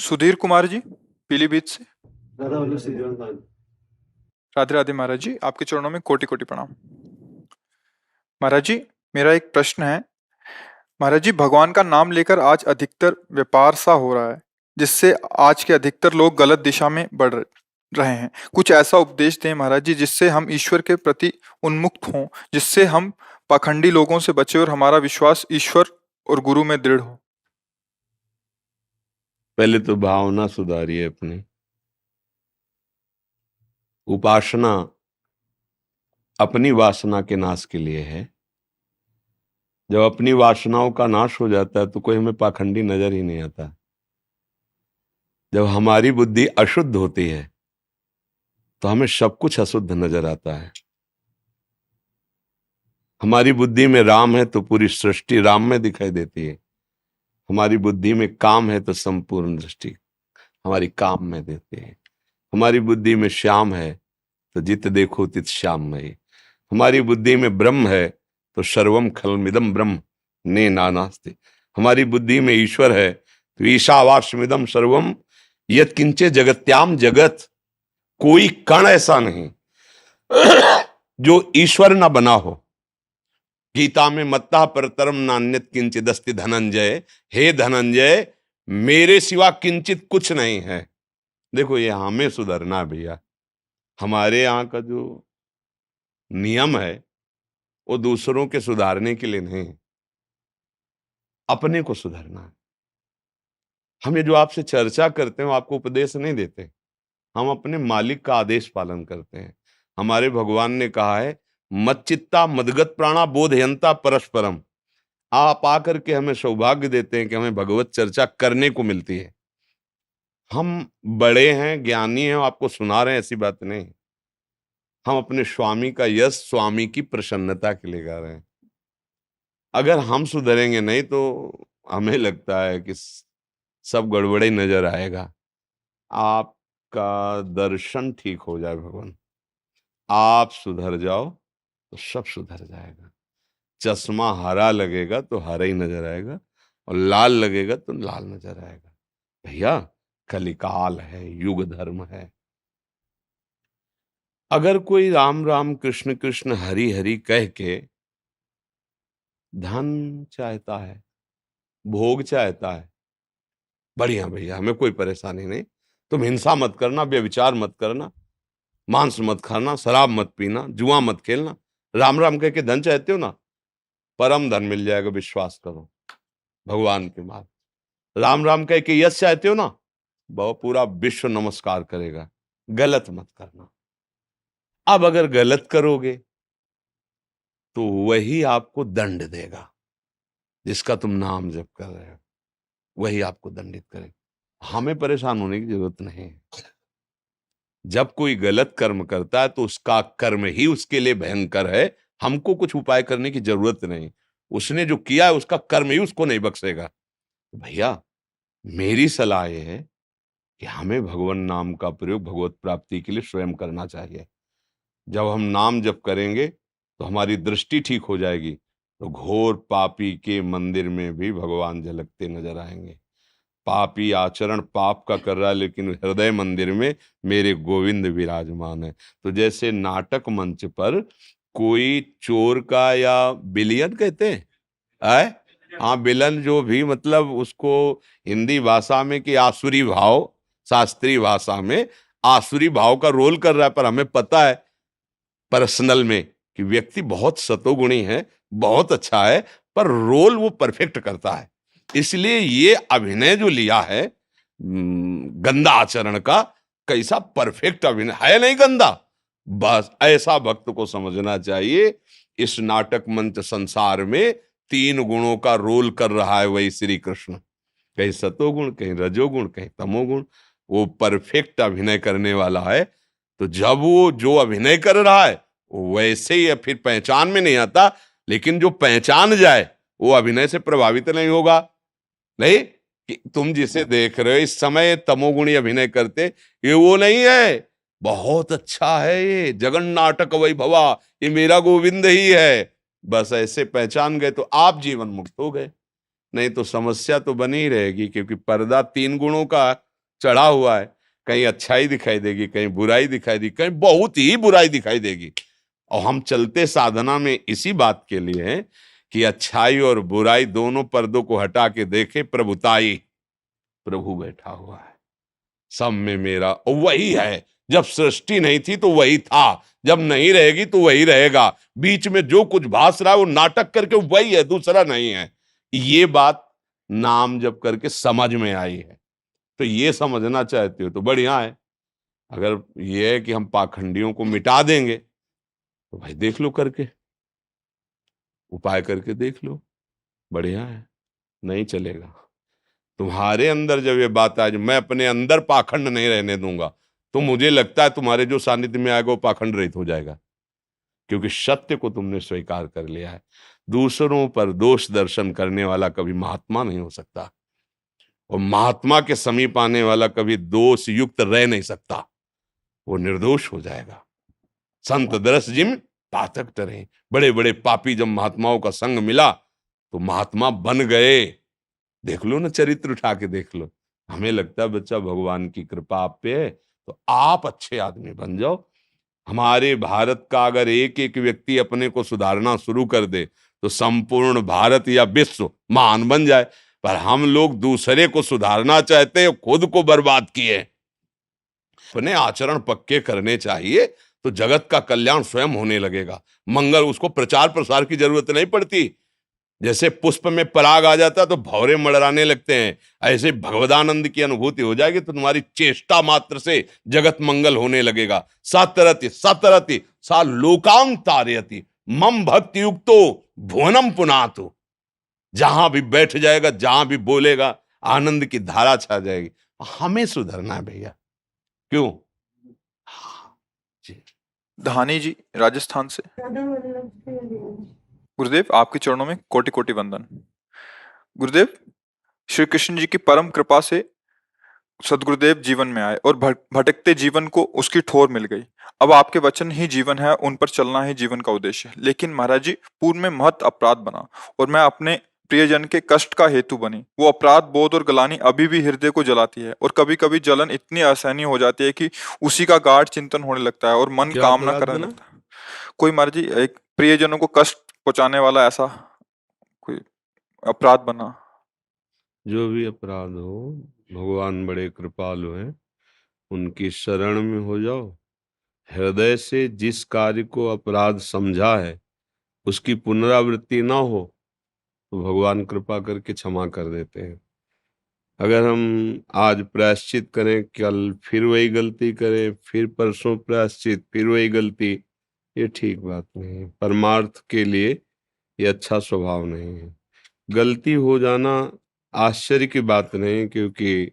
सुधीर कुमार जी, पीलीभीत से। दादा बोलो श्रीजन खान। राधे राधे महाराज जी, आपके चरणों में कोटि कोटि प्रणाम। महाराज जी, मेरा एक प्रश्न है। महाराज जी, भगवान का नाम लेकर आज अधिकतर व्यापार सा हो रहा है, जिससे आज के अधिकतर लोग गलत दिशा में बढ़ रहे हैं। कुछ ऐसा उपदेश दें महाराज जी, जिससे हम ईश्वर के प्रति उन्मुक्त हों, जिससे हम पाखंडी लोगों से बचे और हमारा विश्वास ईश्वर और गुरु में दृढ़ हो। पहले तो भावना सुधारिए अपनी। उपासना अपनी वासना के नाश के लिए है। जब अपनी वासनाओं का नाश हो जाता है तो कोई हमें पाखंडी नजर ही नहीं आता। जब हमारी बुद्धि अशुद्ध होती है तो हमें सब कुछ अशुद्ध नजर आता है। हमारी बुद्धि में राम है तो पूरी सृष्टि राम में दिखाई देती है। हमारी बुद्धि में काम है तो संपूर्ण दृष्टि हमारी काम में देती है। हमारी बुद्धि में श्याम है तो जित देखो तित श्याममयी। हमारी बुद्धि में ब्रह्म है तो सर्वम खलमिदम ब्रह्म ने नानास्ति। हमारी बुद्धि में ईश्वर है तो ईशावास्यमिदम सर्वम यत् किंचे जगत्याम जगत। कोई कण ऐसा नहीं जो ईश्वर ना बना हो। गीता में मत्ता परतरम नान्यत किंचित अस्ति धनंजय। हे धनंजय, मेरे सिवा किंचित कुछ नहीं है। देखो, ये हमें सुधरना है भैया। हमारे यहाँ का जो नियम है वो दूसरों के सुधारने के लिए नहीं, अपने को सुधारना है। हम ये जो आपसे चर्चा करते हैं वो आपको उपदेश नहीं देते, हम अपने मालिक का आदेश पालन करते हैं। हमारे भगवान ने कहा है, मच्चित्ता मदगत प्राणा बोधयंता परस्परम। आप आकर के हमें सौभाग्य देते हैं कि हमें भगवत चर्चा करने को मिलती है। हम बड़े हैं, ज्ञानी हैं, आपको सुना रहे हैं, ऐसी बात नहीं। हम अपने स्वामी का यश स्वामी की प्रसन्नता के लिए गा रहे हैं। अगर हम सुधरेंगे नहीं तो हमें लगता है कि सब गड़बड़े नजर आएगा। आपका दर्शन ठीक हो जाए भगवान, आप सुधर जाओ तो सब सुधर जाएगा। चश्मा हरा लगेगा तो हरा ही नजर आएगा, और लाल लगेगा तो लाल नजर आएगा। भैया, कलिकाल है, युग धर्म है। अगर कोई राम राम कृष्ण कृष्ण हरि हरि कह के धन चाहता है, भोग चाहता है, बढ़िया भैया, हमें कोई परेशानी नहीं। तुम हिंसा मत करना, व्यभिचार मत करना, मांस मत खाना, शराब मत पीना, जुआ मत खेलना। राम राम कह के धन चाहते हो ना, परम धन मिल जाएगा, विश्वास करो भगवान के मार्ग। राम राम कह के यश चाहते हो ना, बहुत पूरा विश्व नमस्कार करेगा। गलत मत करना। अब अगर गलत करोगे तो वही आपको दंड देगा। जिसका तुम नाम जप कर रहे हो वही आपको दंडित करेगा। हमें परेशान होने की जरूरत नहीं है। जब कोई गलत कर्म करता है तो उसका कर्म ही उसके लिए भयंकर है। हमको कुछ उपाय करने की जरूरत नहीं। उसने जो किया है उसका कर्म ही उसको नहीं बख्शेगा। भैया, मेरी सलाह यह है कि हमें भगवान नाम का प्रयोग भगवत प्राप्ति के लिए स्वयं करना चाहिए। जब हम नाम जप करेंगे तो हमारी दृष्टि ठीक हो जाएगी, तो घोर पापी के मंदिर में भी भगवान झलकते नजर आएंगे। पापी आचरण पाप का कर रहा है, लेकिन हृदय मंदिर में मेरे गोविंद विराजमान है। तो जैसे नाटक मंच पर कोई चोर का, या विलियन कहते हैं, हाँ विलन, जो भी मतलब उसको हिंदी भाषा में कि आसुरी भाव, शास्त्रीय भाषा में आसुरी भाव का रोल कर रहा है, पर हमें पता है पर्सनल में कि व्यक्ति बहुत सतोगुणी है, बहुत अच्छा है, पर रोल वो परफेक्ट करता है। इसलिए ये अभिनय जो लिया है गंदा आचरण का, कैसा परफेक्ट अभिनय है, नहीं गंदा। बस ऐसा भक्त को समझना चाहिए, इस नाटक मंच संसार में 3 गुणों का रोल कर रहा है वही श्री कृष्ण। कहीं सतोगुण, कहीं रजोगुण, कहीं तमोगुण। वो परफेक्ट अभिनय करने वाला है। तो जब वो जो अभिनय कर रहा है वैसे ही फिर पहचान में नहीं आता, लेकिन जो पहचान जाए वो अभिनय से प्रभावित नहीं होगा। नहीं कि तुम जिसे देख रहे हो इस समय तमोगुणी अभिनय करते, ये वो नहीं है, बहुत अच्छा है, ये जगन नाटक वैभवा, ये मेरा गोविंद ही है। बस ऐसे पहचान गए तो आप जीवन मुक्त हो गए। नहीं तो समस्या तो बनी ही रहेगी, क्योंकि पर्दा 3 गुणों का चढ़ा हुआ है, कहीं अच्छाई दिखाई देगी, कहीं बुराई दिखाई देगी, कहीं बहुत ही बुराई दिखाई देगी। और हम चलते साधना में इसी बात के लिए हैं कि अच्छाई और बुराई दोनों पर्दों को हटा के देखे प्रभुताई, प्रभु बैठा हुआ है सब में मेरा, और वही है। जब सृष्टि नहीं थी तो वही था, जब नहीं रहेगी तो वही रहेगा। बीच में जो कुछ भास रहा है वो नाटक करके वही है, दूसरा नहीं है। ये बात नाम जप करके समझ में आई है। तो ये समझना चाहते हो तो बढ़िया है। अगर ये है कि हम पाखंडियों को मिटा देंगे तो भाई देख लो करके, उपाय करके देख लो, बढ़िया है। नहीं चलेगा। तुम्हारे अंदर जब ये बात आज मैं अपने अंदर पाखंड नहीं रहने दूंगा, तो मुझे लगता है तुम्हारे जो सानिध्य में आएगा वो पाखंड रहित हो जाएगा, क्योंकि सत्य को तुमने स्वीकार कर लिया है। दूसरों पर दोष दर्शन करने वाला कभी महात्मा नहीं हो सकता, और महात्मा के समीप आने वाला कभी दोष युक्त रह नहीं सकता, वो निर्दोष हो जाएगा। संत दरस जिम पातक टरे, बड़े बड़े पापी जब महात्माओं का संग मिला तो महात्मा बन गए। देख लो ना, चरित्र उठा के देख लो। हमें लगता है बच्चा भगवान की कृपा आप पे है तो आप अच्छे आदमी बन जाओ। हमारे भारत का अगर एक एक व्यक्ति अपने को सुधारना शुरू कर दे तो संपूर्ण भारत या विश्व महान बन जाए। पर हम लोग दूसरे को सुधारना चाहते हैं, खुद को बर्बाद किए। अपने आचरण पक्के करने चाहिए तो जगत का कल्याण स्वयं होने लगेगा। मंगल, उसको प्रचार प्रसार की जरूरत नहीं पड़ती। जैसे पुष्प में पराग आ जाता तो भौरे मड़राने लगते हैं, ऐसे भगवदानंद की अनुभूति हो जाएगी तो तुम्हारी चेष्टा मात्र से जगत मंगल होने लगेगा। सतरति सतरति सा लोकांग तारयति मम भक्ति युक्तो भुवनम पुनातु। जहां भी बैठ जाएगा, जहां भी बोलेगा, आनंद की धारा छा जाएगी। हमें सुधरना है भैया, क्यों? हाँ, जी। धानी जी राजस्थान से। गुरुदेव, आपके चरणों में कोटि कोटि वंदन। गुरुदेव, श्री कृष्ण जी की परम कृपा से सदगुरुदेव जीवन में आए और भटकते जीवन को उसकी ठोर मिल गई। अब आपके वचन ही जीवन है, उन पर चलना ही जीवन का उद्देश्य है। लेकिन महाराज जी, पूर्व में महत अपराध बना और मैं अपने प्रियजन के कष्ट का हेतु बनी। वो अपराध बोध और गलानी अभी भी हृदय को जलाती है, और कभी कभी जलन इतनी असहनीय हो जाती है कि उसी का गाढ़ चिंतन होने लगता है और मन क्या कामना अपराध करने बना? लगता है। कोई महाराज जी, एक प्रियजनों को कष्ट पहुंचाने वाला ऐसा कोई अपराध बना। जो भी अपराध हो, भगवान बड़े कृपालु हैं, उनकी शरण में हो जाओ। हृदय से जिस कार्य को अपराध समझा है उसकी पुनरावृत्ति ना हो तो भगवान कृपा करके क्षमा कर देते हैं। अगर हम आज प्रायश्चित करें, कल फिर वही गलती करें, फिर परसों प्रायश्चित, फिर वही गलती, ये ठीक बात नहीं है। परमार्थ के लिए ये अच्छा स्वभाव नहीं है। गलती हो जाना आश्चर्य की बात नहीं, क्योंकि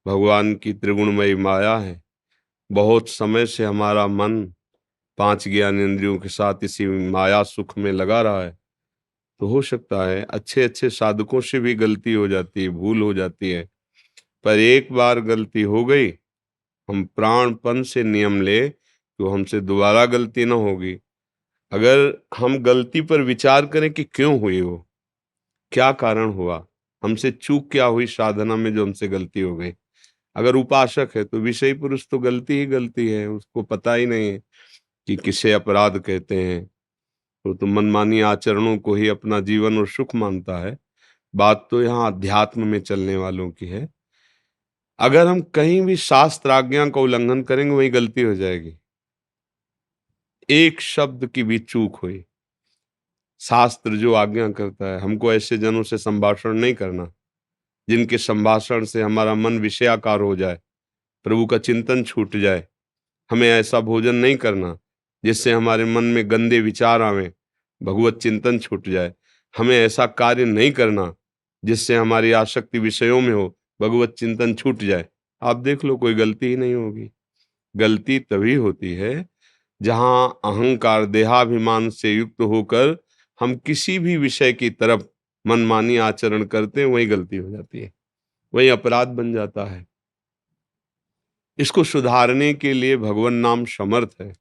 भगवान की त्रिगुणमयी माया है। बहुत समय से हमारा मन 5 ज्ञानेंद्रियों के साथ इसी माया सुख में लगा रहा है। तो हो सकता है अच्छे अच्छे साधकों से भी गलती हो जाती है, भूल हो जाती है। पर एक बार गलती हो गई, हम प्राणपण से नियम ले तो हमसे दोबारा गलती ना होगी। अगर हम गलती पर विचार करें कि क्यों हुई वो, क्या कारण हुआ, हमसे चूक क्या हुई साधना में जो हमसे गलती हो गई। अगर उपासक है तो विषय पुरुष तो गलती ही गलती है, उसको पता ही नहीं है कि किसे अपराध कहते हैं। तो मनमानी आचरणों को ही अपना जीवन और सुख मानता है। बात तो यहाँ अध्यात्म में चलने वालों की है। अगर हम कहीं भी शास्त्र आज्ञा का उल्लंघन करेंगे वही गलती हो जाएगी। एक शब्द की भी चूक हुई, शास्त्र जो आज्ञा करता है हमको ऐसे जनों से संभाषण नहीं करना जिनके संभाषण से हमारा मन विषयाकार हो जाए, प्रभु का चिंतन छूट जाए। हमें ऐसा भोजन नहीं करना जिससे हमारे मन में गंदे विचार आवे, भगवत चिंतन छूट जाए। हमें ऐसा कार्य नहीं करना जिससे हमारी आसक्ति विषयों में हो, भगवत चिंतन छूट जाए। आप देख लो, कोई गलती ही नहीं होगी। गलती तभी होती है जहां अहंकार देहाभिमान से युक्त होकर हम किसी भी विषय की तरफ मनमानी आचरण करते हैं, वही गलती हो जाती है, वही अपराध बन जाता है। इसको सुधारने के लिए भगवान नाम समर्थ है,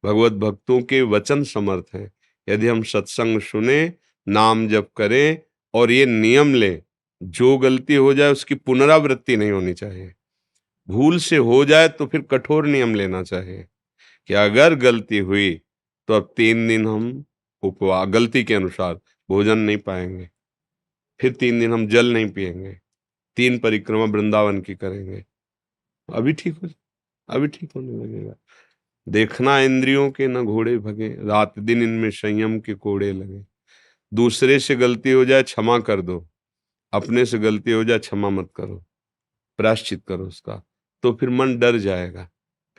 भगवत भक्तों के वचन समर्थ हैं। यदि हम सत्संग सुने, नाम जप करें और ये नियम लें, जो गलती हो जाए उसकी पुनरावृत्ति नहीं होनी चाहिए। भूल से हो जाए तो फिर कठोर नियम लेना चाहिए कि अगर गलती हुई तो अब 3 दिन हम उपवास, गलती के अनुसार भोजन नहीं पाएंगे, फिर 3 दिन हम जल नहीं पिएंगे, 3 परिक्रमा वृंदावन की करेंगे। अभी ठीक हो, अभी ठीक होने लगेगा। देखना इंद्रियों के न घोड़े भगे, रात दिन इनमें संयम के कोड़े लगे। दूसरे से गलती हो जाए क्षमा कर दो, अपने से गलती हो जाए क्षमा मत करो, प्रायश्चित करो उसका, तो फिर मन डर जाएगा,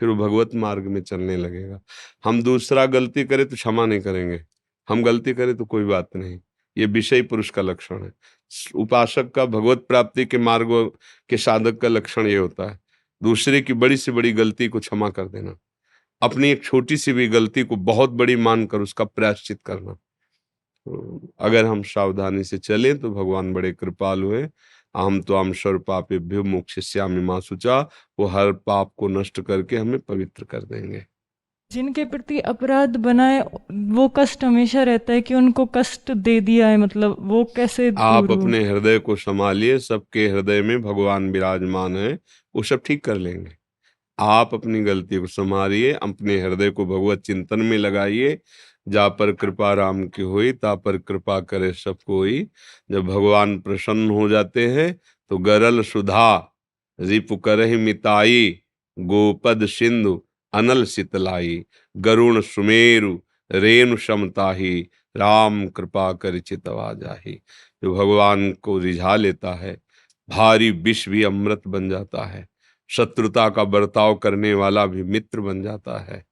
फिर वो भगवत मार्ग में चलने लगेगा। हम दूसरा गलती करे तो क्षमा नहीं करेंगे, हम गलती करें तो कोई बात नहीं। ये विषय पुरुष का लक्षण है। उपासक का, भगवत प्राप्ति के मार्ग के साधक का लक्षण ये होता है, दूसरे की बड़ी से बड़ी गलती को क्षमा कर देना, अपनी एक छोटी सी भी गलती को बहुत बड़ी मानकर उसका प्रायश्चित करना। अगर हम सावधानी से चलें तो भगवान बड़े कृपालु हैं। अहम त्वां सर्व पापेभ्यो मोक्षयिष्यामि मा शुचा, वो हर पाप को नष्ट करके हमें पवित्र कर देंगे। जिनके प्रति अपराध बनाए वो कष्ट हमेशा रहता है कि उनको कष्ट दे दिया है, मतलब वो कैसे आप दूर हो? अपने हृदय को संभालिए, सबके हृदय में भगवान विराजमान है, वो सब ठीक कर लेंगे। आप अपनी गलती को संभालिए, अपने हृदय को भगवत चिंतन में लगाइए। जा पर कृपा राम की हुई, ता पर कृपा करे सब कोई। जब भगवान प्रसन्न हो जाते हैं तो गरल सुधा रिपु करहि मिताई, गोपद सिंधु अनल सितलाई, गरुण सुमेरु रेणु समताही, राम कृपा कर चितवा जाही। जो भगवान को रिझा लेता है, भारी विष भी अमृत बन जाता है, शत्रुता का बर्ताव करने वाला भी मित्र बन जाता है,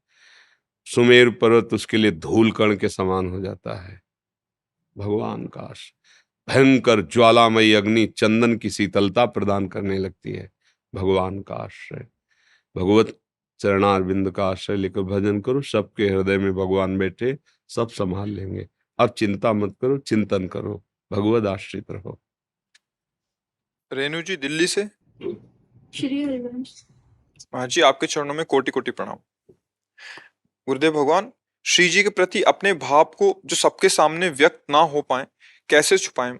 सुमेरु पर्वत उसके लिए धूल कण के समान हो जाता है। भगवान का भयंकर ज्वालामयी अग्नि चंदन की शीतलता प्रदान करने लगती है। भगवान का आश्रय, भगवत चरणारविंद का आश्रय लेकर भजन करो, सबके हृदय में भगवान बैठे, सब संभाल लेंगे। अब चिंता मत करो, चिंतन करो, भगवत आश्रित रहो। रेणु जी दिल्ली से। श्री हरिवंश। महाराज जी आपके चरणों में कोटि कोटि प्रणाम। गुरुदेव भगवान, श्री जी के प्रति अपने भाव को जो सबके सामने व्यक्त ना हो पाए, कैसे छुपाएं?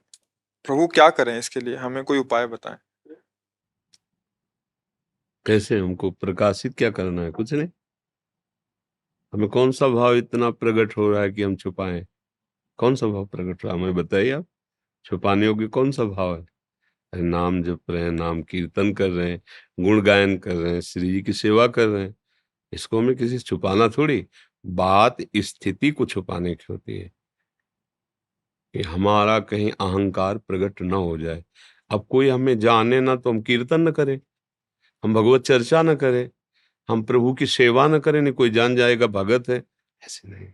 प्रभु क्या करें इसके लिए, हमें कोई उपाय बताएं। कैसे हमको प्रकाशित क्या करना है? कुछ नहीं। हमें कौन सा भाव इतना प्रकट हो रहा है कि हम छुपाएं? कौन सा भाव प्रकट हो रहा है हमें बताइए आप। छुपाने योग्य कौन सा भाव है? अरे नाम जप रहे हैं, नाम कीर्तन कर रहे हैं, गुण गायन कर रहे हैं, श्री जी की सेवा कर रहे हैं, इसको हमें किसी से छुपाना थोड़ी। बात स्थिति को छुपाने की होती है कि हमारा कहीं अहंकार प्रकट न हो जाए। अब कोई हमें जाने ना तो हम कीर्तन न करें, हम भगवत चर्चा न करें, हम प्रभु की सेवा न करें, नहीं कोई जान जाएगा भगत है, ऐसे नहीं।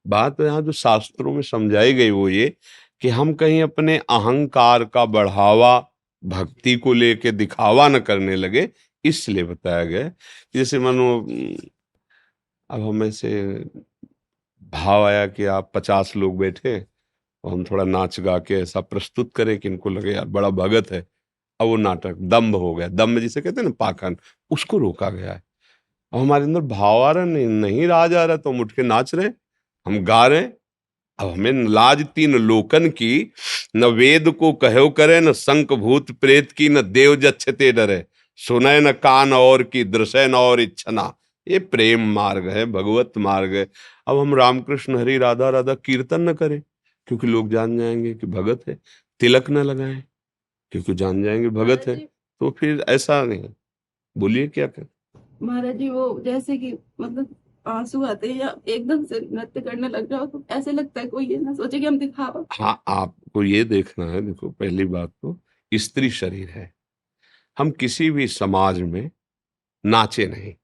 बात यहाँ जो शास्त्रों में समझाई गई वो ये कि हम कहीं अपने अहंकार का बढ़ावा भक्ति को लेके दिखावा न करने लगे, इसलिए बताया गया। जैसे मानो अब हमें से भाव आया कि आप 50 लोग बैठे और हम थोड़ा नाच गा के ऐसा प्रस्तुत करें कि इनको लगे यार बड़ा भगत है। अब वो नाटक दम्भ हो गया, दम्भ जिसे कहते हैं ना पाखंड, उसको रोका गया है। अब हमारे अंदर भाव आ रहा नहीं राज आ रहा तो हम उठ के नाच रहे, हम गा रहे। अब हमें लाज 3 लोकन की, न वेद को कहो करे, न शंख भूत प्रेत की, न देव जच्छते डरे, सुनय न कान और की, दृश्य न और इच्छना। ये प्रेम मार्ग है, भगवत मार्ग है। अब हम रामकृष्ण हरि राधा राधा कीर्तन न करें क्योंकि लोग जान जाएंगे कि भगत है, तिलक न लगाएं क्योंकि जान जाएंगे भगत है, तो फिर ऐसा नहीं। बोलिए क्या कर। महाराज जी वो जैसे कि मतलब आंसू आते हैं या एकदम से नृत्य करने लग जाओ तो ऐसे लगता है कोई ये ना सोचे कि हम दिखावा। हाँ, आपको ये देखना है, देखो पहली बात तो स्त्री शरीर है, हम किसी भी समाज में नाचे नहीं।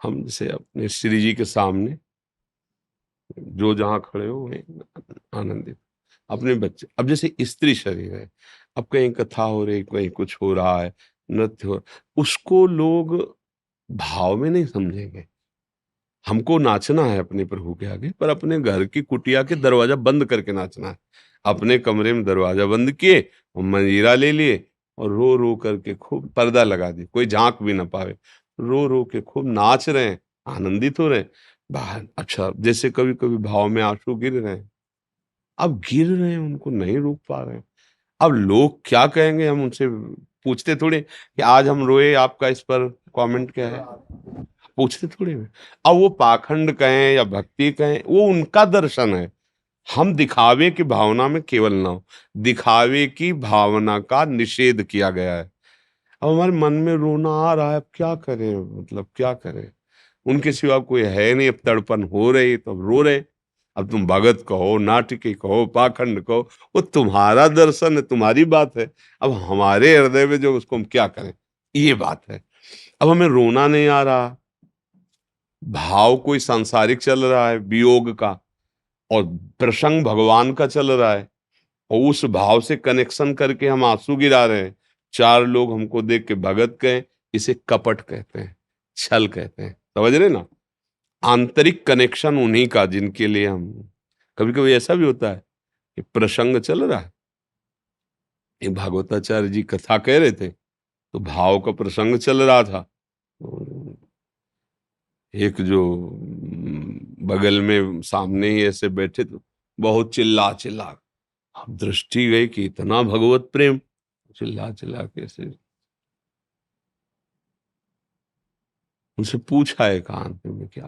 हम जैसे अपने श्री जी के सामने जो जहां खड़े हो वहीं आनंदित, अपने बच्चे। अब जैसे स्त्री शरीर है, अब कहीं कथा हो रही, कहीं कुछ हो रहा है, नृत्य हो, उसको लोग भाव में नहीं समझेंगे। हमको नाचना है अपने प्रभु के आगे, पर अपने घर की कुटिया के दरवाजा बंद करके नाचना है। अपने कमरे में दरवाजा बंद किए और मंजीरा ले लिए और रो रो करके खूब पर्दा लगा दी, कोई झांक भी ना पावे, रो रो के खूब नाच रहे हैं, आनंदित हो रहे हैं बाहर। अच्छा, जैसे कभी कभी भाव में आंसू गिर रहे हैं, अब गिर रहे हैं, उनको नहीं रोक पा रहे हैं। अब लोग क्या कहेंगे, हम उनसे पूछते थोड़े कि आज हम रोए, आपका इस पर कमेंट क्या है, पूछते थोड़े हैं। अब वो पाखंड कहें या भक्ति कहें, वो उनका दर्शन है। हम दिखावे की भावना में केवल ना हो, दिखावे की भावना का निषेध किया गया है। अब हमारे मन में रोना आ रहा है, अब क्या करें, मतलब क्या करें, उनके सिवा कोई है नहीं, अब तड़पन हो रही तो अब रो रहे। अब तुम भगत कहो, नाटकी कहो, पाखंड कहो, वो तुम्हारा दर्शन है, तुम्हारी बात है। अब हमारे हृदय में जो, उसको हम क्या करें, ये बात है। अब हमें रोना नहीं आ रहा, भाव कोई सांसारिक चल रहा है वियोग का, और प्रसंग भगवान का चल रहा है, और उस भाव से कनेक्शन करके हम आंसू गिरा रहे हैं। चार लोग हमको देख के भगत कहें, इसे कपट कहते हैं, छल कहते हैं, समझ रहे ना। आंतरिक कनेक्शन उन्हीं का जिनके लिए हम, कभी कभी ऐसा भी होता है कि प्रसंग चल रहा है, एक भागवताचार्य जी कथा कह रहे थे, तो भाव का प्रसंग चल रहा था। तो एक जो बगल में सामने ही ऐसे बैठे, तो बहुत चिल्ला चिल्ला, अब दृष्टि गई कि इतना भगवत प्रेम, चिल्ला चिल्ला के ऐसे उनसे पूछा एकांत में क्या।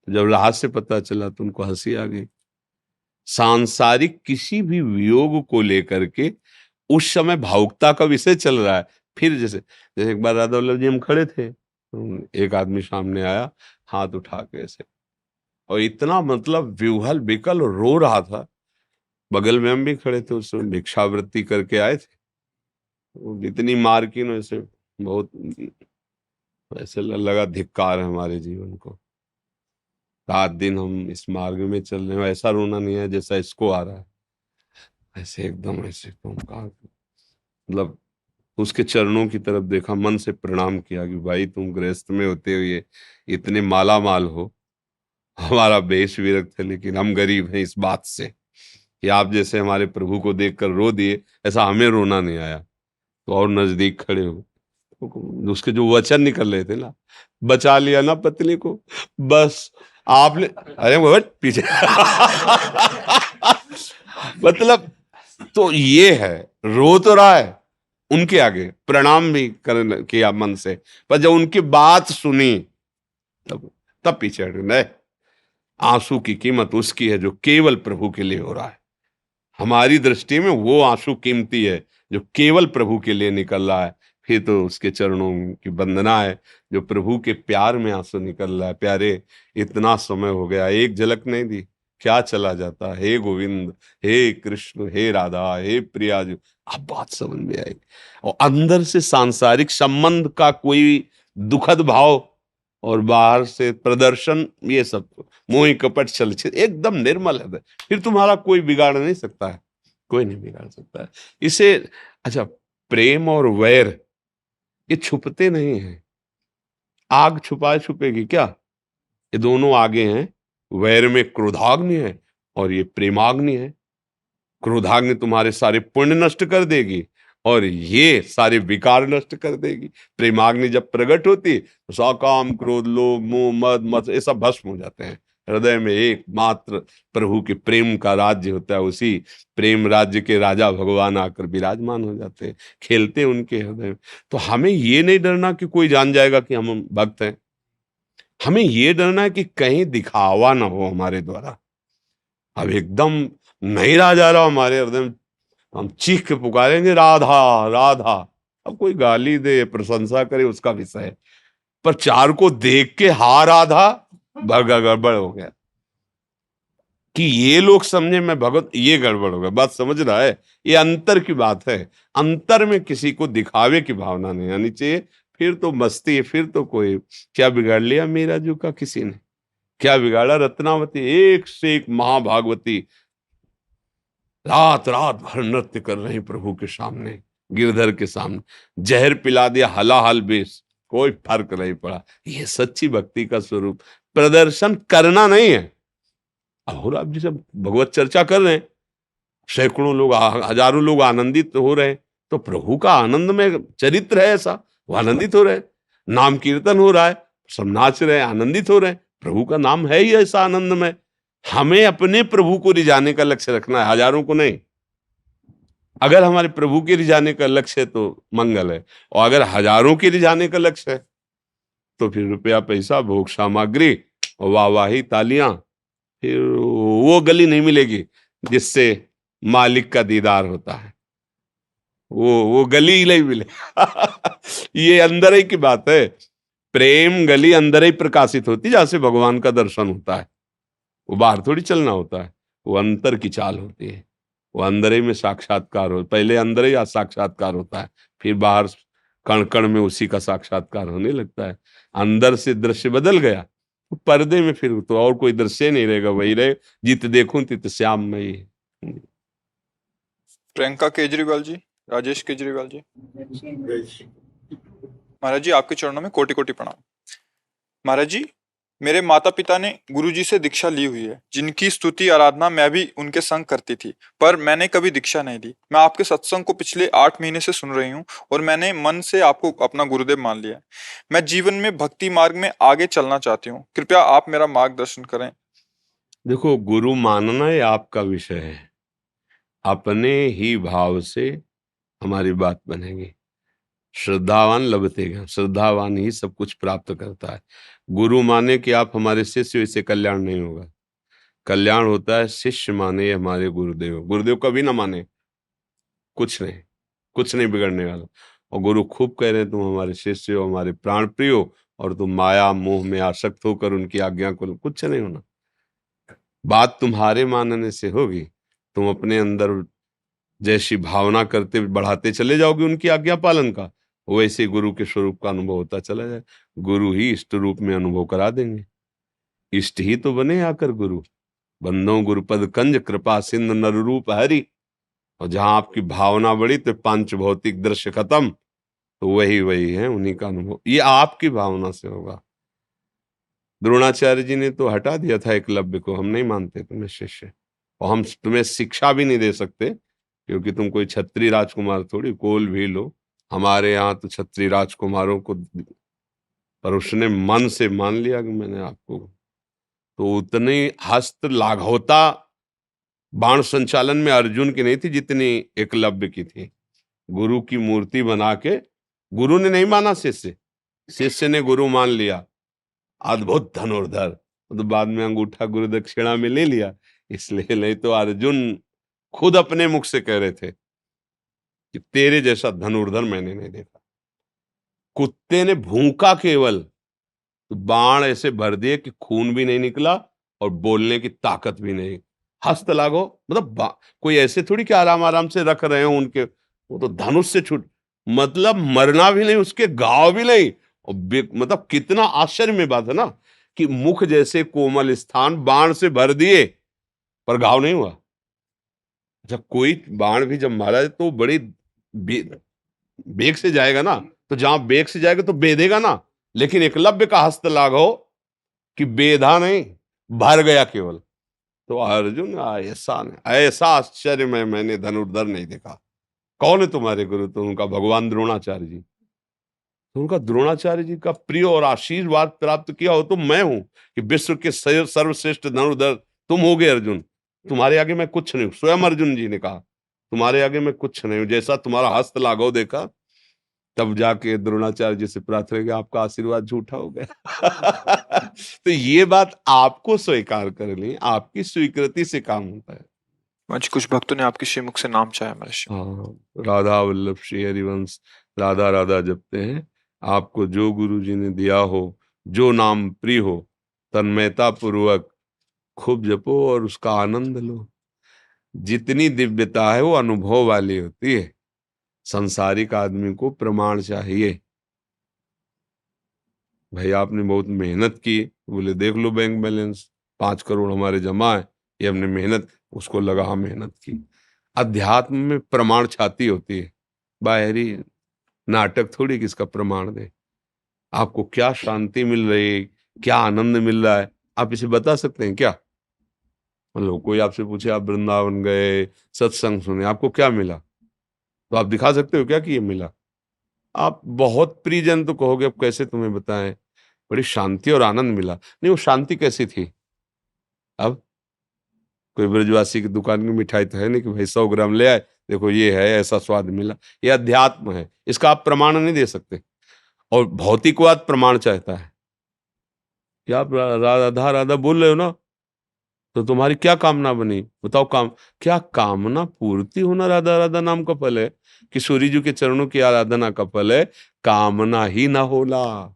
तो जब राहत से पता चला तो उनको हंसी आ गई। सांसारिक किसी भी वियोग को लेकर के उस समय भावुकता का विषय चल रहा है। फिर जैसे जैसे एक बार राधा वल्लभ जी हम खड़े थे, तो एक आदमी सामने आया हाथ उठा के ऐसे, और इतना मतलब विह्वल विकल रो रहा था। बगल में हम भी खड़े थे, उस समय भिक्षावृत्ति करके आए थे, वो इतनी मार की ना, ऐसे बहुत ऐसे लगा धिक्कार है हमारे जीवन को, रात दिन हम इस मार्ग में चल रहे हैं, ऐसा रोना नहीं है जैसा इसको आ रहा है। ऐसे एकदम ऐसे तुम कहा, मतलब उसके चरणों की तरफ देखा, मन से प्रणाम किया कि भाई तुम गृहस्थ में होते हुए इतने माला माल हो, हमारा बेश विरक्त है, लेकिन हम गरीब हैं इस बात से कि आप जैसे हमारे प्रभु को देखकर रो दिए, ऐसा हमें रोना नहीं आया। तो और नजदीक खड़े हो, तो उसके जो वचन निकल रहे थे ना, बचा लिया ना पत्नी को, बस आपने, अरे वो पीछे मतलब, तो ये है, रो तो रहा है, उनके आगे प्रणाम भी कर किया मन से, पर जब उनकी बात सुनी तब पीछे हटे। नहीं, आंसू की कीमत उसकी है जो केवल प्रभु के लिए हो रहा है। हमारी दृष्टि में वो आंसू कीमती है जो केवल प्रभु के लिए निकल रहा है। फिर तो उसके चरणों की वंदना है, जो प्रभु के प्यार में आंसू निकल रहा है। प्यारे, इतना समय हो गया, एक झलक नहीं दी, क्या चला जाता, हे गोविंद, हे कृष्ण, हे राधा, हे प्रिया, जो अब बात समझ में आएगी। और अंदर से सांसारिक संबंध का कोई दुखद भाव और बाहर से प्रदर्शन, ये सब मोहि कपट छल एकदम निर्मल है, फिर तुम्हारा कोई बिगाड़ नहीं सकता है, कोई नहीं बिगाड़ सकता है इसे। अच्छा, प्रेम और वैर ये छुपते नहीं हैं। आग छुपाए छुपेगी क्या, ये दोनों आगे हैं। वैर में क्रोधाग्नि है और ये प्रेमाग्नि है। क्रोधाग्नि तुम्हारे सारे पुण्य नष्ट कर देगी और ये सारे विकार नष्ट कर देगी। प्रेमाग्नि जब प्रकट होती तो सकाम क्रोध लोभ मोह मद मत ये सब भस्म हो जाते हैं। हृदय में एकमात्र प्रभु के प्रेम का राज्य होता है, उसी प्रेम राज्य के राजा भगवान आकर विराजमान हो जाते हैं, खेलते हैं उनके हृदय में। तो हमें ये नहीं डरना कि कोई जान जाएगा कि हम भक्त हैं, हमें ये डरना है कि कहीं दिखावा ना हो हमारे द्वारा। अब एकदम नहीं रहा जा रहा हमारे हृदय में, हम चीख के पुकारेंगे राधा राधा। अब कोई गाली दे प्रशंसा करे उसका विषय है, पर चार को देख के हा राधा भगा गड़बड़ हो गया कि ये लोग समझे मैं भगत, ये गड़बड़ हो गया। बात समझ रहा है, ये अंतर की बात है। अंतर में किसी को दिखावे की भावना नहीं आनी चाहिए। फिर तो मस्ती है, फिर तो कोई क्या बिगाड़ लिया मेरा जू का किसी ने, क्या बिगाड़ा। रत्नावती एक से एक महाभागवती रात रात भर नृत्य कर रही प्रभु के सामने, गिरधर के सामने, जहर पिला दिया हलाहल बेस, कोई फर्क नहीं पड़ा। ये सच्ची भक्ति का स्वरूप, प्रदर्शन करना नहीं है। और आप जैसे भगवत चर्चा कर रहे हैं, सैकड़ों लोग हजारों लोग आनंदित हो रहे हैं, तो प्रभु का आनंद में चरित्र है ऐसा, वो आनंदित हो रहे हैं। नाम कीर्तन हो रहा है, सब नाच रहे हैं, आनंदित हो रहे हैं, प्रभु का नाम है ही ऐसा आनंद में। हमें अपने प्रभु को रिझाने का लक्ष्य रखना है, हजारों को नहीं। अगर हमारे प्रभु के रिझाने का लक्ष्य है तो मंगल है, और अगर हजारों के रिझाने का लक्ष्य है तो फिर रुपया पैसा भोग सामग्री और वाहवाही तालियां, फिर वो गली नहीं मिलेगी जिससे मालिक का दीदार होता है, वो गली ही नहीं मिले। ये अंदर ही की बात है। प्रेम गली अंदर ही प्रकाशित होती जहां से भगवान का दर्शन होता है। वो बाहर थोड़ी चलना होता है, वो अंतर की चाल होती है। वो अंदर ही में साक्षात्कार हो, पहले अंदर ही साक्षात्कार होता है, फिर बाहर कण कण में उसी का साक्षात्कार होने लगता है। अंदर से दृश्य बदल गया तो पर्दे में फिर तो और कोई दृश्य नहीं रहेगा, वही रहे जित देखूं तित श्याम में ही। प्रियंका केजरीवाल जी, राजेश केजरीवाल जी। महाराज जी, आपके चरणों में कोटि कोटि प्रणाम। महाराज जी, मेरे माता पिता ने गुरुजी से दीक्षा ली हुई है, जिनकी स्तुति आराधना मैं भी उनके संग करती थी, पर मैंने कभी दीक्षा नहीं ली। मैं आपके सत्संग को पिछले 8 महीने से सुन रही हूँ और मैंने मन से आपको अपना गुरुदेव मान लिया है। मैं जीवन में भक्ति मार्ग में आगे चलना चाहती हूँ, कृपया आप मेरा मार्गदर्शन करें। देखो, गुरु मानना ये आपका विषय है, अपने ही भाव से हमारी बात बनेगी। श्रद्धावान लभतेगा, श्रद्धावान ही सब कुछ प्राप्त करता है। गुरु माने कि आप हमारे शिष्य, इससे कल्याण नहीं होगा। कल्याण होता है शिष्य माने हमारे गुरुदेव। गुरुदेव कभी ना माने, कुछ नहीं बिगड़ने वाला। और गुरु खूब कह रहे हैं तुम हमारे शिष्य हो, हमारे प्राण प्रिय हो, और तुम माया मोह में आसक्त होकर उनकी आज्ञा को, कुछ नहीं होना। बात तुम्हारे मानने से होगी, तुम अपने अंदर जैसी भावना करते बढ़ाते चले जाओगे उनकी आज्ञा पालन का, वैसे गुरु के स्वरूप का अनुभव होता चला जाए। गुरु ही इष्ट रूप में अनुभव करा देंगे। इष्ट ही तो बने आकर गुरु। बंदो गुरुपद कंज कृपा सिंधु नर रूप हरि। और जहां आपकी भावना बढ़ी तो पांच भौतिक दृश्य खत्म, तो वही है, उन्हीं का अनुभव। ये आपकी भावना से होगा। द्रोणाचार्य जी ने तो हटा दिया था एकलव्य को, हम नहीं मानते तुम्हें शिष्य, और हम तुम्हें शिक्षा भी नहीं दे सकते, क्योंकि तुम कोई छत्री राजकुमार थोड़ी, कोल भी लो। हमारे यहाँ तो छत्री राजकुमारों को, पर उसने मन से मान लिया कि मैंने आपको, तो उतनी हस्त लाघवता बाण संचालन में अर्जुन की नहीं थी जितनी एकलव्य की थी। गुरु की मूर्ति बना के, गुरु ने नहीं माना शिष्य, शिष्य ने गुरु मान लिया। अद्भुत धनुर्धर, तो बाद में अंगूठा गुरु दक्षिणा में ले लिया। इसलिए नहीं तो अर्जुन खुद अपने मुख से कह रहे थे कि तेरे जैसा धनुर्धर मैंने नहीं देखा। कुत्ते ने भूखा केवल, तो बाण ऐसे भर दिए कि खून भी नहीं निकला और बोलने की ताकत भी नहीं। हस्त लागो मतलब कोई ऐसे थोड़ी कि आराम आराम से रख रहे हो उनके, वो तो धनुष से छूट, मतलब मरना भी नहीं, उसके घाव भी नहीं। और मतलब कितना आश्चर्य में बात है ना, कि मुख जैसे कोमल स्थान बाण से भर दिए पर घाव नहीं हुआ। अच्छा, कोई बाण भी जब मारा है तो बड़ी बेग से जाएगा ना, तो जहां बेग से जाएगा तो बेधेगा ना, लेकिन एकलव्य का हस्त लाघव कि बेधा नहीं, भर गया केवल। तो अर्जुन ऐसा आश्चर्य में मैंने धनुर्धर नहीं देखा। कौन है तुम्हारे गुरु? तो उनका भगवान द्रोणाचार्य जी। तो उनका द्रोणाचार्य जी का प्रिय और आशीर्वाद प्राप्त किया हो तो मैं हूं कि विश्व के सर्वश्रेष्ठ धनुर्धर तुम हो गए अर्जुन। तुम्हारे आगे मैं कुछ नहीं हूं। स्वयं अर्जुन जी ने कहा तुम्हारे आगे मैं कुछ नहीं हूं। जैसा तुम्हारा हस्त लाघव देखा, तब जाके द्रोणाचार्य जी से प्रार्थना की, आपका आशीर्वाद झूठा हो गया। तो ये बात आपको स्वीकार कर ली, आपकी स्वीकृति से काम होता है। आज कुछ भक्तों ने आपके श्रीमुख से नाम चाहे महाराज। हाँ, राधा वल्लभ श्री हरिवंश राधा राधा जपते हैं। आपको जो गुरु जी ने दिया हो, जो नाम प्रिय हो, तन्मयता पूर्वक खूब जपो और उसका आनंद लो। जितनी दिव्यता है वो अनुभव वाली होती है। संसारिक आदमी को प्रमाण चाहिए। भाई आपने बहुत मेहनत की, बोले देख लो बैंक बैलेंस 5 करोड़ हमारे जमा है, ये हमने मेहनत, उसको लगा हाँ मेहनत की। अध्यात्म में प्रमाण छाती होती है, बाहरी नाटक थोड़ी किसका प्रमाण दे। आपको क्या शांति मिल रही है, क्या आनंद मिल रहा है, आप इसे बता सकते हैं क्या? मतलब कोई आपसे पूछे आप वृंदावन गए, सत्संग सुने, आपको क्या मिला, तो आप दिखा सकते हो क्या कि ये मिला? आप बहुत प्रियजन तो कहोगे, अब कैसे तुम्हें बताएं, बड़ी शांति और आनंद मिला। नहीं, वो शांति कैसी थी? अब कोई ब्रजवासी की दुकान की मिठाई तो है नहीं कि भाई 100 ग्राम ले आए देखो ये है, ऐसा स्वाद मिला। ये अध्यात्म है, इसका आप प्रमाण नहीं दे सकते। और भौतिकवाद प्रमाण चाहता है कि आप राधा राधा बोल रहे हो ना, तो तुम्हारी क्या कामना बनी बताओ। क्या कामना पूर्ति होना राधा राधा नाम का फल है कि सूर्य जी के चरणों की आराधना का फल है? कामना ही ना होला,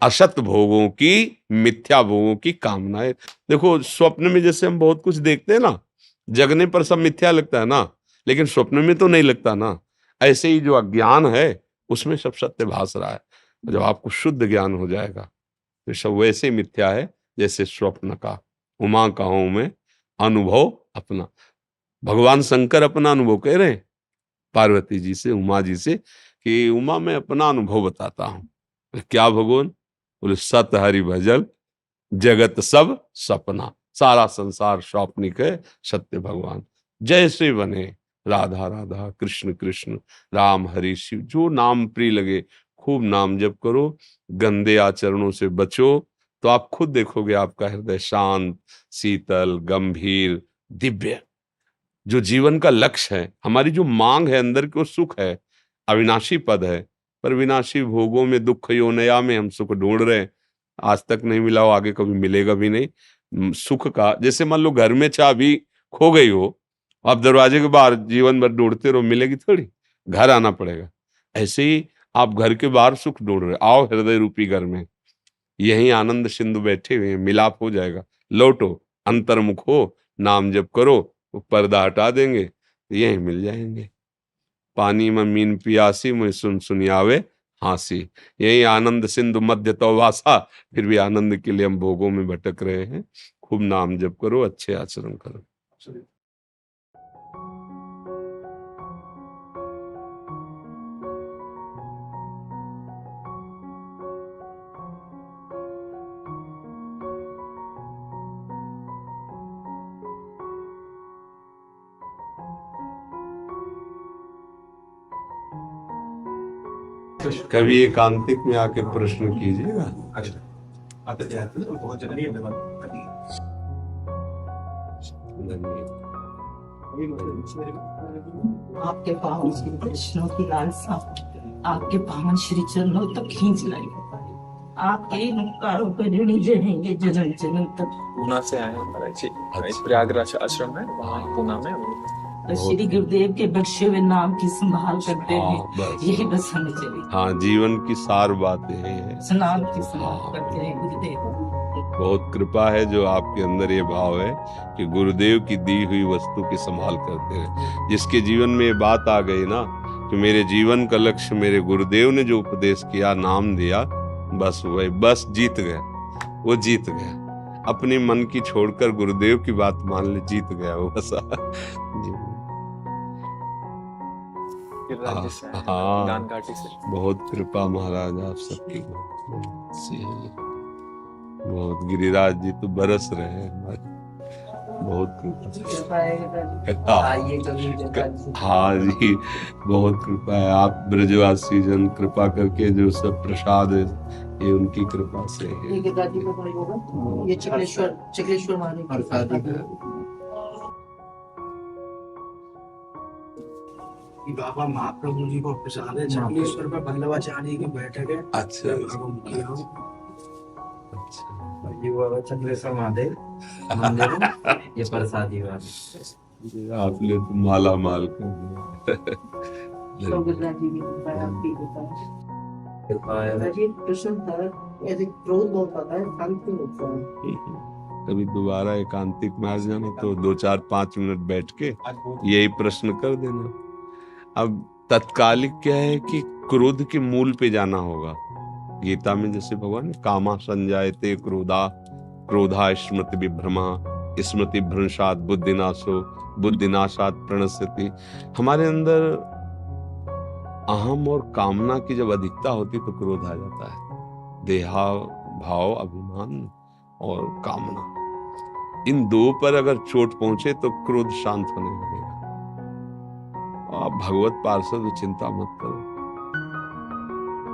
असत भोगों की, मिथ्या भोगों की कामना है। देखो स्वप्न में जैसे हम बहुत कुछ देखते हैं ना, जगने पर सब मिथ्या लगता है ना, लेकिन स्वप्न में तो नहीं लगता ना। ऐसे ही जो अज्ञान है उसमें सब सत्य भास रहा है। जब आपको शुद्ध ज्ञान हो जाएगा तो सब वैसे मिथ्या है जैसे स्वप्न का। उमा का हूं मैं अनुभव अपना। भगवान शंकर अपना अनुभव कह रहे हैं पार्वती जी से, उमा जी से, कि उमा मैं अपना अनुभव बताता हूं। क्या भगवान? बोले सत हरि भजल जगत सब सपना। सारा संसार स्वप्निक है, सत्य भगवान जैसे बने। राधा राधा कृष्ण कृष्ण राम हरि शिव, जो नाम प्रिय लगे खूब नाम जप करो, गंदे आचरणों से बचो, तो आप खुद देखोगे आपका हृदय शांत, शीतल, गंभीर, दिव्य। जो जीवन का लक्ष्य है, हमारी जो मांग है अंदर की, वो सुख है, अविनाशी पद है। पर विनाशी भोगों में, दुख योनया में हम सुख ढूंढ रहे हैं। आज तक नहीं मिला हो, आगे कभी मिलेगा भी नहीं। सुख का जैसे मान लो घर में चाबी खो गई हो, आप दरवाजे के बाहर जीवन भर ढूंढते रहो, मिलेगी थोड़ी, घर आना पड़ेगा। ऐसे ही आप घर के बाहर सुख ढूंढ रहे, आओ हृदय रूपी घर में, यहीं आनंद सिंधु बैठे हुए हैं, मिलाप हो जाएगा। लौटो, अंतर्मुख हो, नाम जप करो, वो पर्दा हटा देंगे, यहीं मिल जाएंगे। पानी में मीन पियासी, मुझे सुन सुनियावे हांसी। यही आनंद सिंधु मध्य तो वासा। फिर भी आनंद के लिए हम भोगों में भटक रहे हैं। खूब नाम जप करो, अच्छे आचरण करो। कभी एकांतिक में आके प्रश्न कीजिएगा। आपके पावन श्री कृष्णों की लालसा आपके पावन श्री चरणों तक खींच लाई। आपके इन उपकारों पर ऋणी रहेंगे जन्म जन्म तक। पूना से आए हैं महाराज जी, प्रयागराज आश्रम है वहाँ पूना में। तो श्री गुरुदेव के बख्शे हुए नाम की संभाल करते हैं, यही बस हमें चाहिए। हाँ, जीवन की सार बात यही है, स्नान की संभाल करते हैं गुरुदेव। बहुत कृपा है जो आपके अंदर ये भाव है कि गुरुदेव की दी हुई वस्तु की संभाल करते हैं। जिसके जीवन में ये बात आ गई ना कि मेरे जीवन का लक्ष्य मेरे गुरुदेव ने जो उपदेश किया, नाम दिया, बस वही, बस जीत गया, वो जीत गया। अपने मन की छोड़कर गुरुदेव की बात मान ले, जीत गया वो बस। हाँ, गान घाटी से बहुत कृपा महाराज आप सबकी। बहुत गिरिराज जी तो बरस रहे हैं हमारे, बहुत कृपा। हाँ जी, बहुत कृपा है। आप ब्रजवासी जन कृपा करके जो सब प्रसाद है ये उनकी कृपा से है। ये चक्लेश्वर महादेव बाबा महाप्रभु जी को प्रसाद है। चक्लेश्वर पर वल्लभाचार्य की बैठक है। अच्छा ये हुआ चक्लेश्वर महादेव मंदिर, ये प्रसादी हुआ। आप लोग तो माला माल कर कभी दोबारा एकांतिक में आ जाना तो 2-4-5 मिनट बैठ के यही प्रश्न कर देना। अब तत्कालिक क्या है कि क्रोध के मूल पे जाना होगा। गीता में जैसे भगवान कामा संजायते क्रोधा, क्रोधा स्मृति विभ्रमा, स्मृति भ्रंशात बुद्धिनाशो, बुद्धिनाशात प्रणश्यति। हमारे अंदर अहम और कामना की जब अधिकता होती तो क्रोध आ जाता है। देहा भाव, अभिमान और कामना, इन दो पर अगर चोट पहुंचे तो क्रोध शांत होने लगेगा। आप भगवत पार्षद, चिंता मत करो,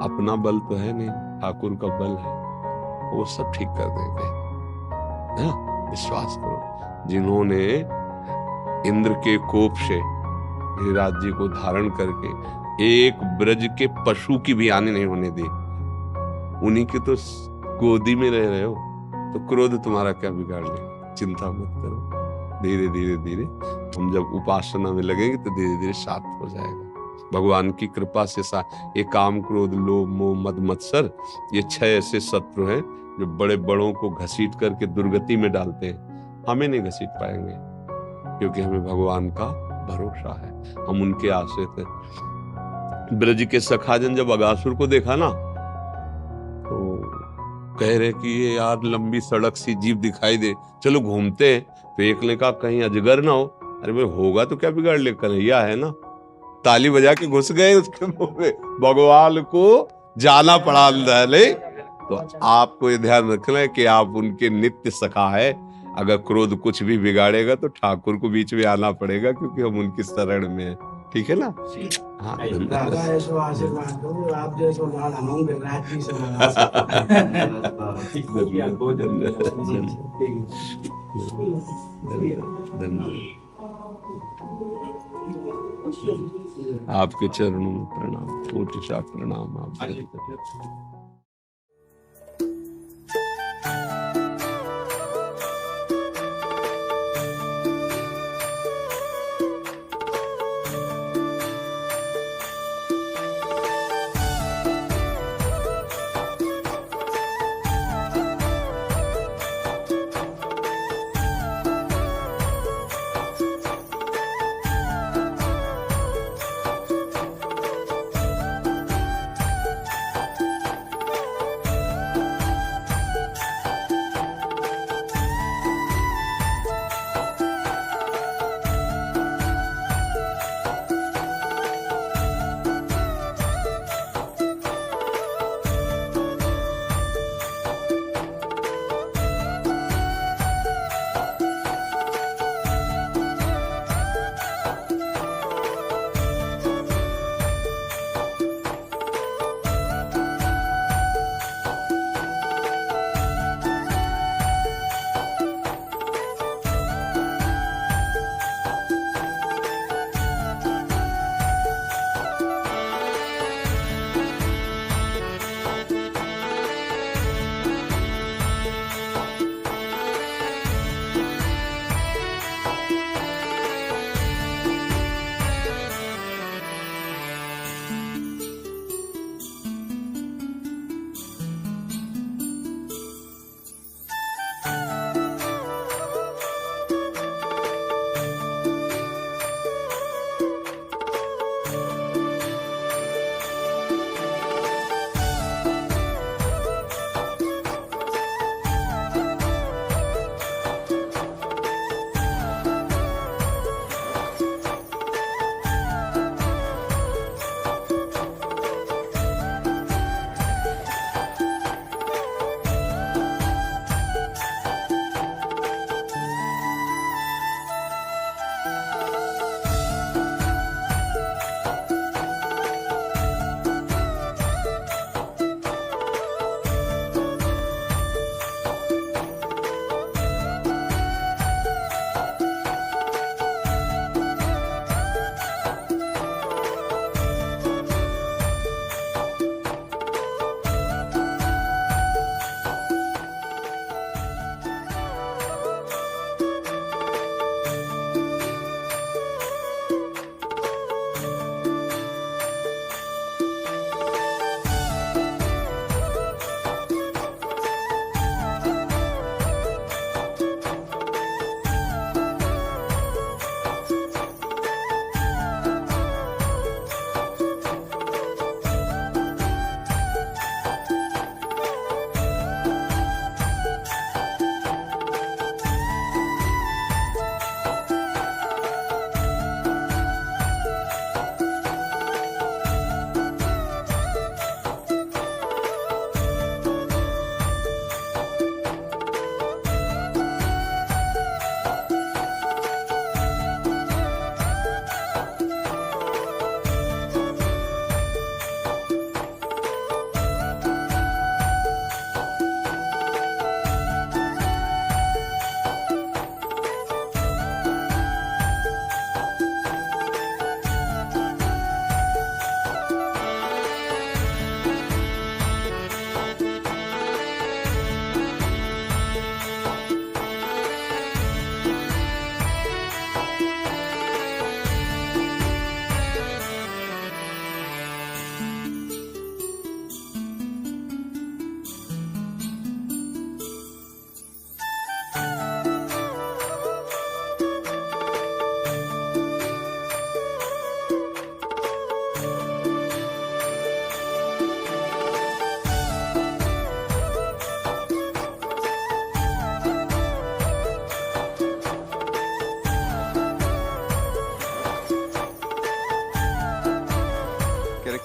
अपना बल तो है नहीं, ठाकुर का बल है, वो सब ठीक कर देंगे ना, विश्वास करो। जिन्होंने इंद्र के कोप से गिरिराज जी को धारण करके एक ब्रज के पशु की भी हानि नहीं होने दी। उन्हीं के तो गोदी में रह रहे हो, तो क्रोध तुम्हारा क्या बिगाड़ लेगा। चिंता मत करो, धीरे धीरे धीरे हम जब उपासना में लगेंगे तो धीरे धीरे शांत हो जाएगा। भगवान की कृपा से ये काम, क्रोध, लोभ, मोह, मद, मत्सर, ये 6 ऐसे शत्रु हैं जो बड़े बड़ों को घसीट करके दुर्गति में डालते हैं। हमें नहीं घसीट पाएंगे, क्योंकि हमें भगवान का भरोसा है, हम उनके आश्रित हैं। ब्रज के सखाजन जब अगासुर को देखा ना, तो कह रहे कि ये यार लंबी सड़क सी जीप दिखाई दे, चलो घूमते हैं। तो एक ने कहा कहीं अजगर ना हो। अरे भाई होगा तो क्या बिगाड़ ले, कन्हैया है ना। ताली बजा के घुस गए उसके मुंह में, भगवान को जाना पड़ा अंदर। नहीं तो आपको ये ध्यान रखना है कि आप उनके नित्य सखा है। अगर क्रोध कुछ भी बिगाड़ेगा तो ठाकुर को बीच में आना पड़ेगा, क्योंकि हम उनकी शरण में है। ठीक है ना। हाँ, दादा ऐसो आशीर्वाद दो, आप जैसो लाल हम गिरिराज जी से आपके चरणों में प्रणाम, कोटि सा प्रणाम। आप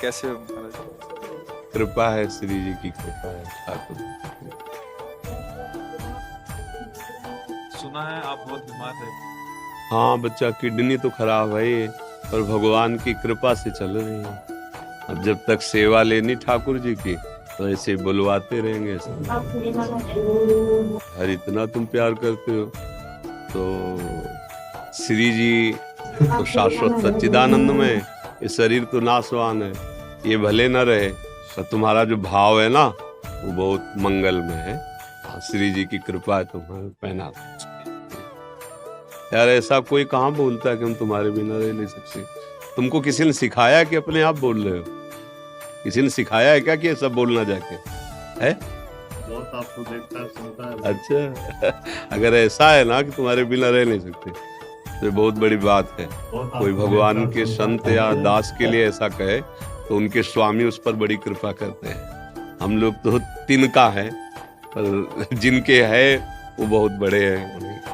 कैसे हो महाराज? कृपा है, श्री जी की कृपा है ठाकुर। सुना है आप बहुत बीमार थे। हाँ बच्चा, किडनी तो खराब है ये, पर भगवान की कृपा से चल रही है। अब जब तक सेवा लेनी ठाकुर जी की तो ऐसे बुलवाते रहेंगे। हर इतना तुम प्यार करते हो तो श्री जी तो शाश्वत सच्चिदानंद में, ये शरीर तो नाशवान है, ये भले न रहे, पर तुम्हारा जो भाव है ना वो बहुत मंगलमय है। श्री जी की कृपा है तुम्हारे पहना। यार ऐसा कोई कहाँ बोलता है कि हम तुम्हारे बिना रह नहीं सकते? तुमको किसी ने सिखाया कि अपने आप बोल रहे हो? किसी ने सिखाया है क्या कि ऐसा बोलना जाके है? बहुत आपको देखता है, सुनता है। अच्छा अगर ऐसा है ना कि तुम्हारे बिना रह नहीं सकते तो ये बहुत बड़ी बात है। कोई भगवान के संत या दास के लिए ऐसा कहे तो उनके स्वामी उस पर बड़ी कृपा करते हैं। हम लोग तो तिनका है, पर जिनके है वो बहुत बड़े हैं।